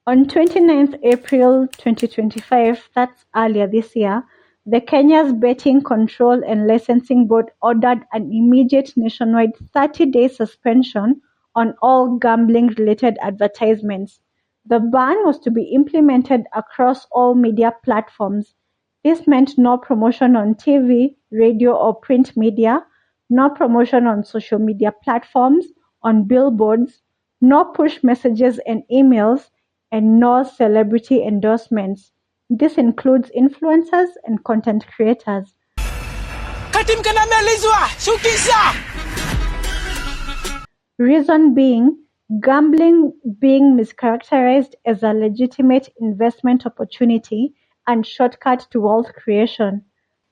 On 29th April 2025, that's earlier this year, the Kenya's Betting Control and Licensing Board ordered an immediate nationwide 30-day suspension on all gambling-related advertisements. The ban was to be implemented across all media platforms. This meant no promotion on TV, radio or print media, no promotion on social media platforms, on billboards, no push messages and emails, and no celebrity endorsements. This includes influencers and content creators. Reason being, gambling being mischaracterized as a legitimate investment opportunity and shortcut to wealth creation.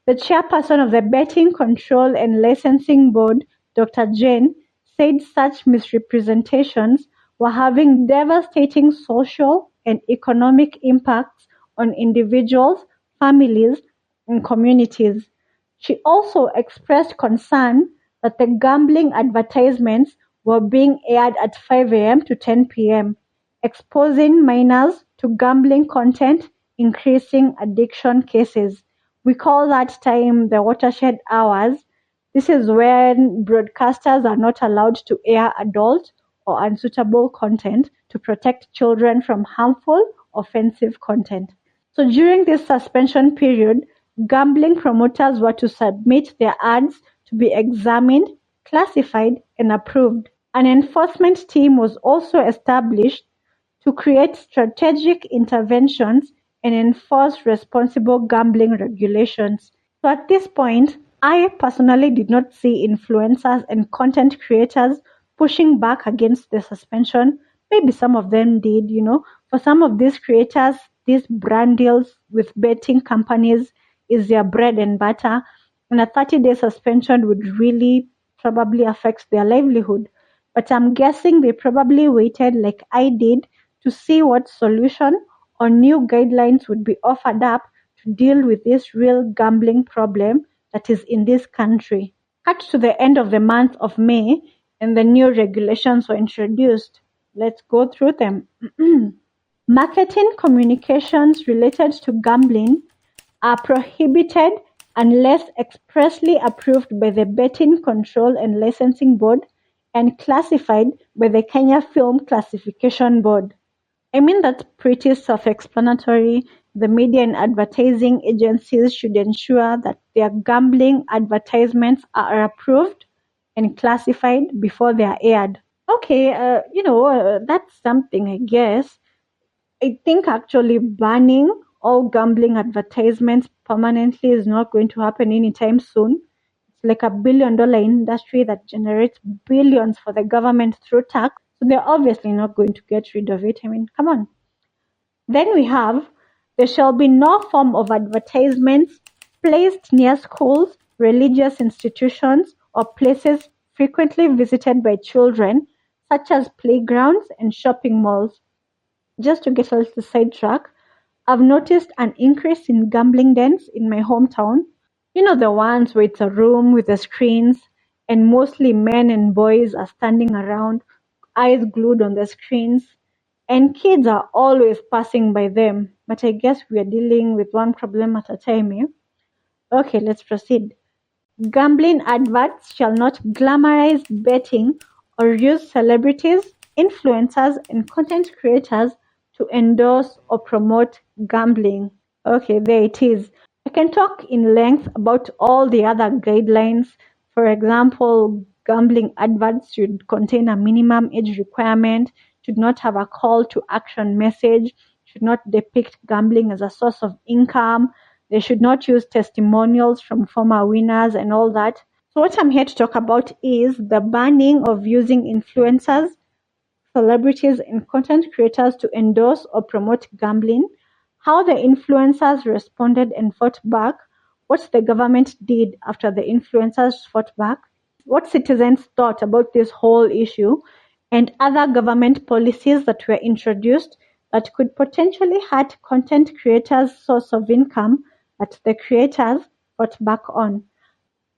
The chairperson of the Betting Control and Licensing Board, Dr. Jane, said such misrepresentations were having devastating social and economic impacts on individuals, families, and communities. She also expressed concern that the gambling advertisements were being aired at 5 a.m. to 10 p.m., exposing minors to gambling content, increasing addiction cases. We call that time the watershed hours. This is when broadcasters are not allowed to air adult or unsuitable content to protect children from harmful, offensive content. So during this suspension period, gambling promoters were to submit their ads to be examined, classified, and approved. An enforcement team was also established to create strategic interventions and enforce responsible gambling regulations. So at this point, I personally did not see influencers and content creators pushing back against the suspension. Maybe some of them did, For some of these creators, these brand deals with betting companies is their bread and butter, and a 30-day suspension would really probably affect their livelihood. But I'm guessing they probably waited like I did to see what solution or new guidelines would be offered up to deal with this real gambling problem that is in this country. Cut to the end of the month of May and the new regulations were introduced. Let's go through them. Marketing communications related to gambling are prohibited unless expressly approved by the Betting Control and Licensing Board and classified by the Kenya Film Classification Board. I mean, that's pretty self-explanatory. The media and advertising agencies should ensure that their gambling advertisements are approved and classified before they are aired. Okay, that's something, I guess. I think actually banning all gambling advertisements permanently is not going to happen anytime soon. It's like $1 billion industry that generates billions for the government through tax. So they're obviously not going to get rid of it. I mean, come on. Then we have, there shall be no form of advertisements placed near schools, religious institutions, or places frequently visited by children, such as playgrounds and shopping malls. Just to get a little sidetrack, I've noticed an increase in gambling dens in my hometown. The ones where it's a room with the screens and mostly men and boys are standing around, eyes glued on the screens, and kids are always passing by them. But I guess we are dealing with one problem at a time. Okay, let's proceed. Gambling adverts shall not glamorize betting or use celebrities, influencers, and content creators to endorse or promote gambling. Okay, there it is. I can talk in length about all the other guidelines. For example, gambling adverts should contain a minimum age requirement, should not have a call to action message, should not depict gambling as a source of income. They should not use testimonials from former winners and all that. So what I'm here to talk about is the banning of using influencers, celebrities, and content creators to endorse or promote gambling, how the influencers responded and fought back, what the government did after the influencers fought back, what citizens thought about this whole issue, and other government policies that were introduced that could potentially hurt content creators' source of income that the creators fought back on.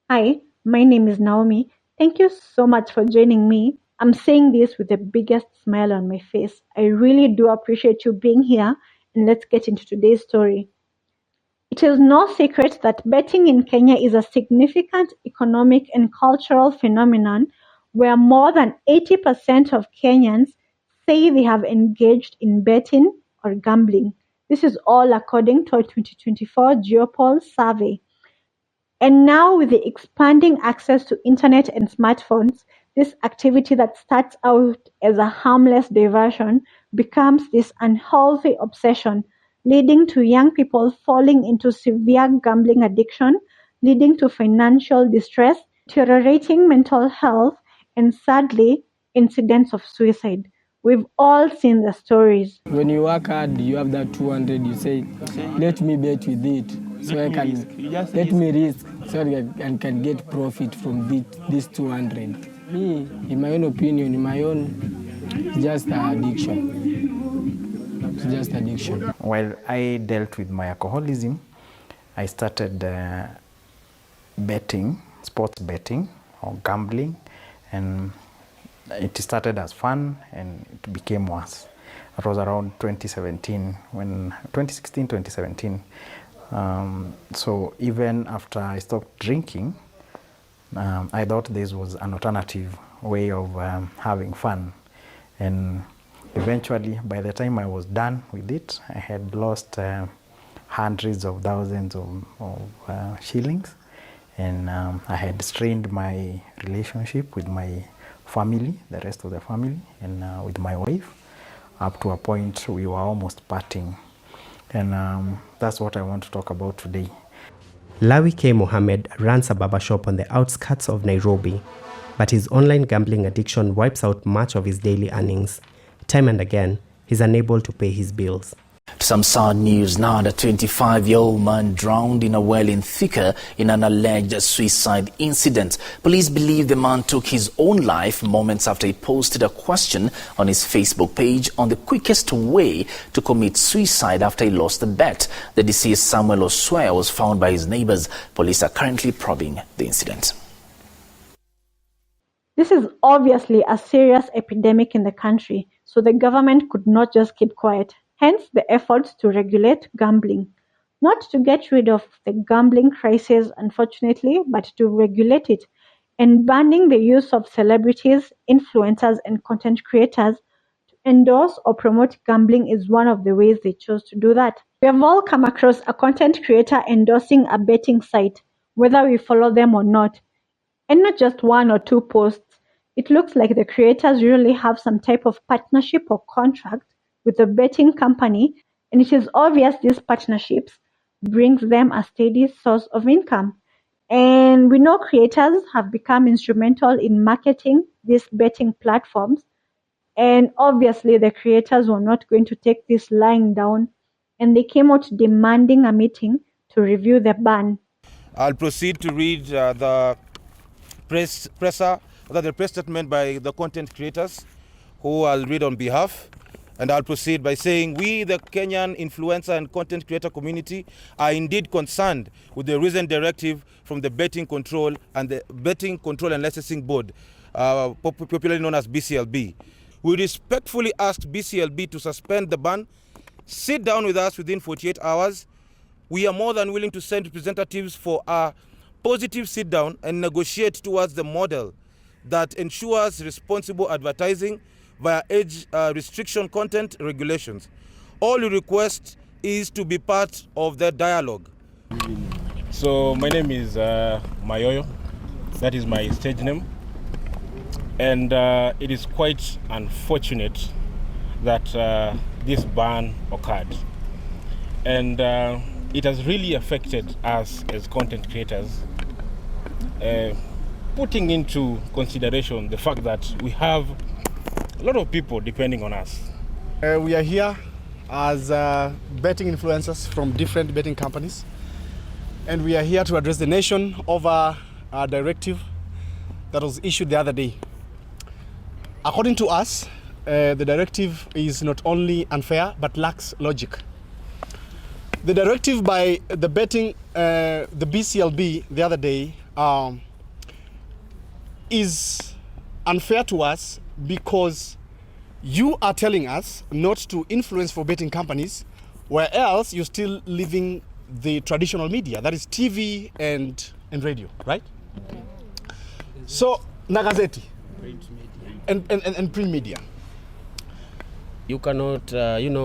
Hi, my name is Naomi. Thank you so much for joining me I'm saying this with the biggest smile on my face. I really do appreciate you being here, and let's get into today's story. It is no secret that betting in Kenya is a significant economic and cultural phenomenon where more than 80% of Kenyans say they have engaged in betting or gambling. This is all according to a 2024 Geopol survey. And now, with the expanding access to internet and smartphones, this activity that starts out as a harmless diversion becomes this unhealthy obsession, leading to young people falling into severe gambling addiction, leading to financial distress, deteriorating mental health, and sadly, incidents of suicide. We've all seen the stories. When you work hard, you have that 200, you say, let me bet with it, so I can, let me risk, so I can get profit from this 200. Me, in my own opinion, it's just an addiction. It's just addiction. While I dealt with my alcoholism, I started betting, sports betting or gambling, and it started as fun and it became worse. It was around 2017, 2017. So even after I stopped drinking, I thought this was an alternative way of having fun. And eventually, by the time I was done with it, I had lost hundreds of thousands of shillings. And I had strained my relationship with my family, the rest of the family, and with my wife, up to a point we were almost parting. And that's what I want to talk about today. Lawi K. Mohammed runs a barbershop on the outskirts of Nairobi, but his online gambling addiction wipes out much of his daily earnings. Time and again, he's unable to pay his bills. Some sad news now. The 25-year-old man drowned in a well in Thika in an alleged suicide incident. Police believe the man took his own life moments after he posted a question on his Facebook page on the quickest way to commit suicide after he lost the bet. The deceased Samuel Oswea was found by his neighbors. Police are currently probing the incident. This is obviously a serious epidemic in the country, so the government could not just keep quiet. Hence the efforts to regulate gambling. Not to get rid of the gambling crisis, unfortunately, but to regulate it. And banning the use of celebrities, influencers, and content creators to endorse or promote gambling is one of the ways they chose to do that. We have all come across a content creator endorsing a betting site, whether we follow them or not. And not just one or two posts. It looks like the creators usually have some type of partnership or contract with the betting company, and it is obvious these partnerships brings them a steady source of income. And we know creators have become instrumental in marketing these betting platforms, and obviously the creators were not going to take this lying down, and they came out demanding a meeting to review the ban. I'll proceed to read the press statement by the content creators, who I'll read on behalf. And I'll proceed by saying, we, the Kenyan influencer and content creator community, are indeed concerned with the recent directive from the Betting Control and Licensing Board, popularly known as BCLB. We respectfully ask BCLB to suspend the ban, sit down with us within 48 hours. We are more than willing to send representatives for a positive sit down and negotiate towards the model that ensures responsible advertising via age restriction content regulations. All we request is to be part of the dialogue. So my name is Mayoyo. That is my stage name. And it is quite unfortunate that this ban occurred. And it has really affected us as content creators, putting into consideration the fact that we have a lot of people depending on us. We are here as betting influencers from different betting companies, and we are here to address the nation over a directive that was issued the other day. According to us, the directive is not only unfair but lacks logic. The directive by the BCLB the other day is unfair to us because you are telling us not to influence for betting companies, where else you're still living the traditional media, that is TV and radio, right? So, Nagazeti and print media. You cannot,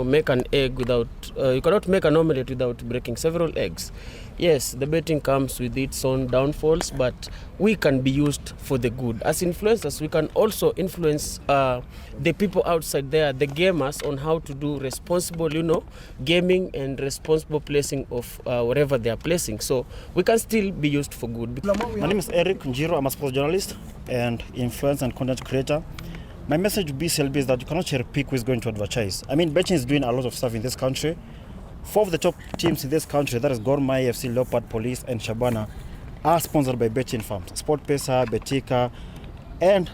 make an egg without, you cannot make an omelette without breaking several eggs. Yes, the betting comes with its own downfalls, but we can be used for the good. As influencers, we can also influence the people outside there, the gamers, on how to do responsible, gaming and responsible placing of whatever they are placing. So we can still be used for good. My name is Eric Njiro. I'm a sports journalist and influencer and content creator. My message to BCLB is that you cannot cherry pick who is going to advertise. I mean, betting is doing a lot of stuff in this country. 4 of the top teams in this country, that is Gor Mahia, FC, Leopard, Police, and Shabana, are sponsored by betting firms. SportPesa, Betika, and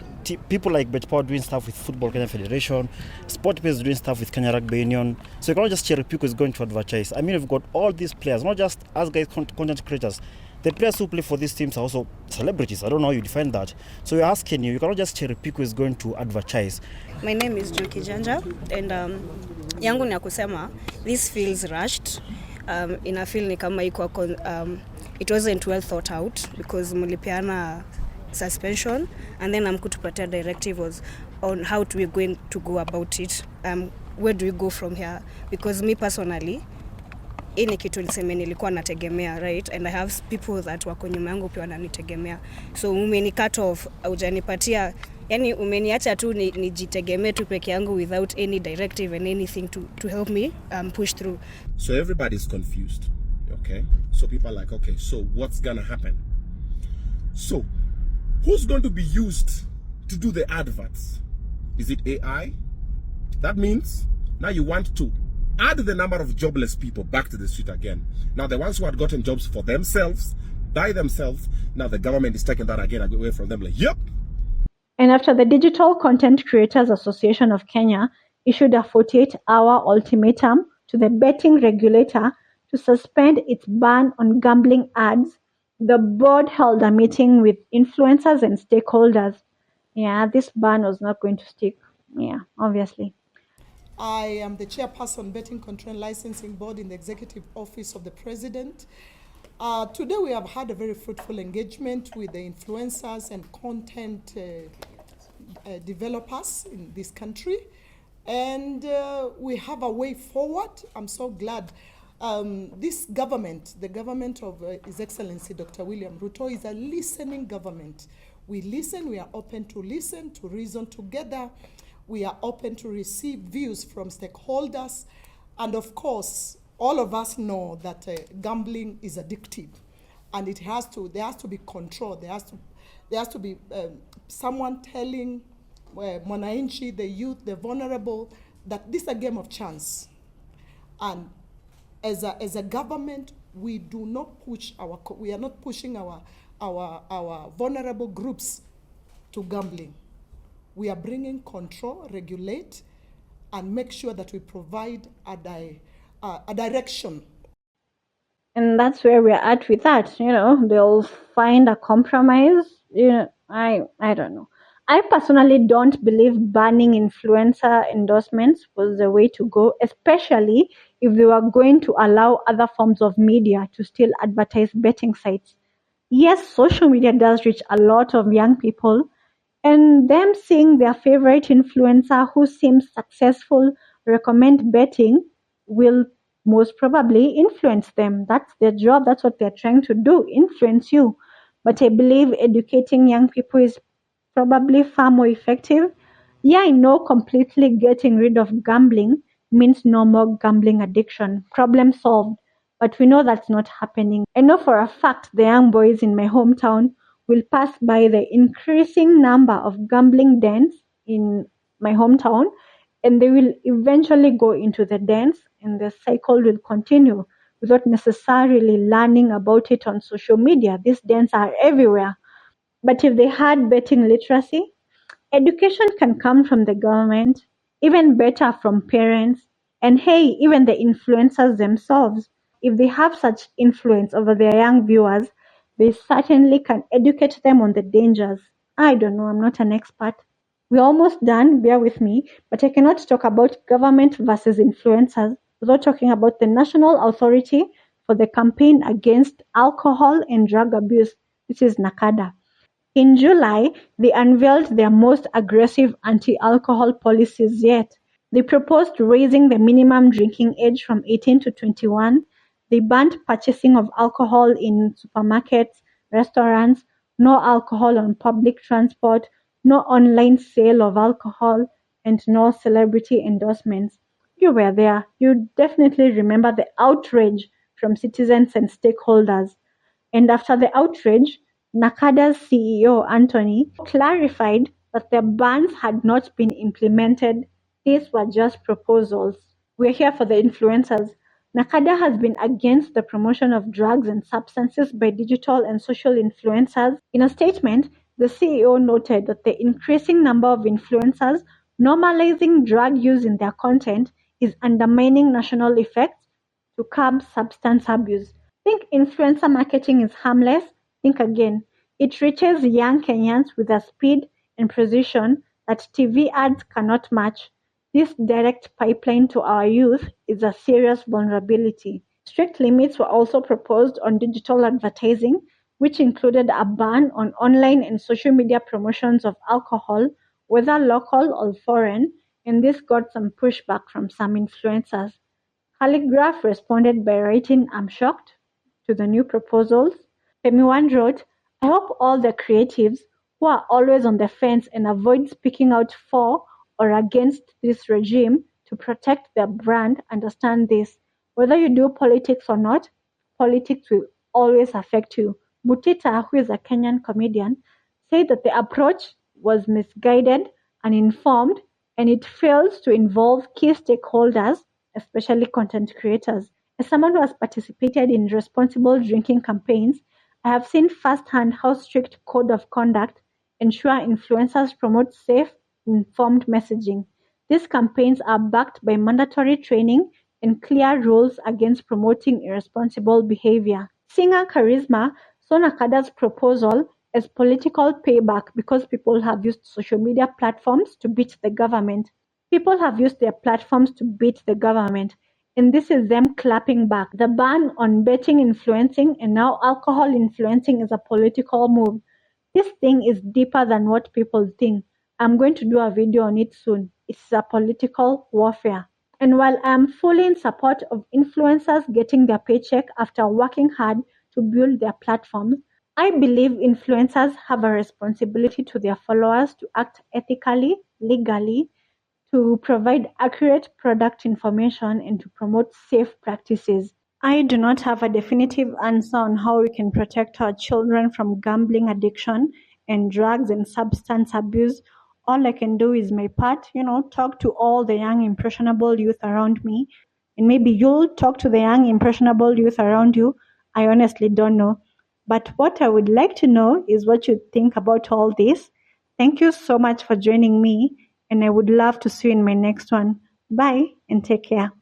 people like BetPower doing stuff with Football Kenya Federation. SportPesa is doing stuff with Kenya Rugby Union. So you cannot just cherry pick who is going to advertise. I mean, we've got all these players, not just us guys, content creators. The players who play for these teams are also celebrities. I don't know how you define that. So we're asking you cannot just cherry pick who is going to advertise. My name is Joki Janja, and yangu ni ya kusema, this feels rushed. Ina feel ni kama it wasn't well thought out because mulipiana suspension, and then amkutupatia directive was on how we going to go about it. Where do we go from here? Because me personally, ini kitu niseme nilikuwa nategemea, right? And I have people that wako nyuma yangu pia wananitegemea. So umeni cut off, hujanipatia, yani umeniacha tu nijitegemee tu peke yangu without any directive and anything to help me push through. So everybody's confused, okay? So people are like, okay, so what's gonna happen? So who's going to be used to do the adverts? Is it AI? That means now you want to add the number of jobless people back to the street again. Now the ones who had gotten jobs for themselves, by themselves, now the government is taking that again away from them, like, yep. And after the Digital Content Creators Association of Kenya issued a 48-hour ultimatum to the betting regulator to suspend its ban on gambling ads, the board held a meeting with influencers and stakeholders. Yeah, this ban was not going to stick. Yeah, obviously. I am the chairperson, Betting Control Licensing Board in the Executive Office of the President. Today we have had a very fruitful engagement with the influencers and content developers in this country. And we have a way forward. I'm so glad. This government, the government of His Excellency Dr. William Ruto, is a listening government. We listen, we are open to listen, to reason together. We are open to receive views from stakeholders. And of course, all of us know that gambling is addictive. And there has to be control. There has to be someone telling Mwananchi, the youth, the vulnerable, that this is a game of chance. And as a government, we do not push we are not pushing our vulnerable groups to gambling. We are bringing control, regulate, and make sure that we provide a direction. And that's where we're at with that. They'll find a compromise. I don't know. I personally don't believe banning influencer endorsements was the way to go, especially if they were going to allow other forms of media to still advertise betting sites. Yes, social media does reach a lot of young people, and them seeing their favorite influencer who seems successful recommend betting will most probably influence them. That's their job. That's what they're trying to do, influence you. But I believe educating young people is probably far more effective. Yeah, I know completely getting rid of gambling means no more gambling addiction. Problem solved. But we know that's not happening. I know for a fact the young boys in my hometown will pass by the increasing number of gambling dens in my hometown, and they will eventually go into the dens, and the cycle will continue without necessarily learning about it on social media. These dens are everywhere. But if they had betting literacy, education can come from the government, even better from parents, and hey, even the influencers themselves. If they have such influence over their young viewers, they certainly can educate them on the dangers. I don't know, I'm not an expert. We're almost done, bear with me, but I cannot talk about government versus influencers without talking about the National Authority for the Campaign Against Alcohol and Drug Abuse. This is NACADA. In July, they unveiled their most aggressive anti-alcohol policies yet. They proposed raising the minimum drinking age from 18 to 21. They banned purchasing of alcohol in supermarkets, restaurants, no alcohol on public transport, no online sale of alcohol, and no celebrity endorsements. You were there. You definitely remember the outrage from citizens and stakeholders. And after the outrage, NACADA's CEO, Anthony, clarified that the bans had not been implemented. These were just proposals. We're here for the influencers. NACADA has been against the promotion of drugs and substances by digital and social influencers. In a statement, the CEO noted that the increasing number of influencers normalizing drug use in their content is undermining national efforts to curb substance abuse. Think influencer marketing is harmless? Think again. It reaches young Kenyans with a speed and precision that TV ads cannot match. This direct pipeline to our youth is a serious vulnerability. Strict limits were also proposed on digital advertising, which included a ban on online and social media promotions of alcohol, whether local or foreign, and this got some pushback from some influencers. Calligraph responded by writing, "I'm shocked" to the new proposals. Femiwan wrote, "I hope all the creatives who are always on the fence and avoid speaking out for or against this regime to protect their brand understand this. Whether you do politics or not, politics will always affect you." Butita, who is a Kenyan comedian, said that the approach was misguided, uninformed, and it fails to involve key stakeholders, especially content creators. As someone who has participated in responsible drinking campaigns, I have seen firsthand how strict code of conduct ensure influencers promote safe, informed messaging. These campaigns are backed by mandatory training and clear rules against promoting irresponsible behavior. Singer Charisma saw NACADA's proposal as political payback because people have used social media platforms to beat the government. People have used their platforms to beat the government, and this is them clapping back. The ban on betting influencing and now alcohol influencing is a political move. This thing is deeper than what people think. I'm going to do a video on it soon. It's a political warfare. And while I am fully in support of influencers getting their paycheck after working hard to build their platforms, I believe influencers have a responsibility to their followers to act ethically, legally, to provide accurate product information, and to promote safe practices. I do not have a definitive answer on how we can protect our children from gambling addiction and drugs and substance abuse. All I can do is my part, talk to all the young impressionable youth around me, and maybe you'll talk to the young impressionable youth around you. I honestly don't know. But what I would like to know is what you think about all this. Thank you so much for joining me, and I would love to see you in my next one. Bye and take care.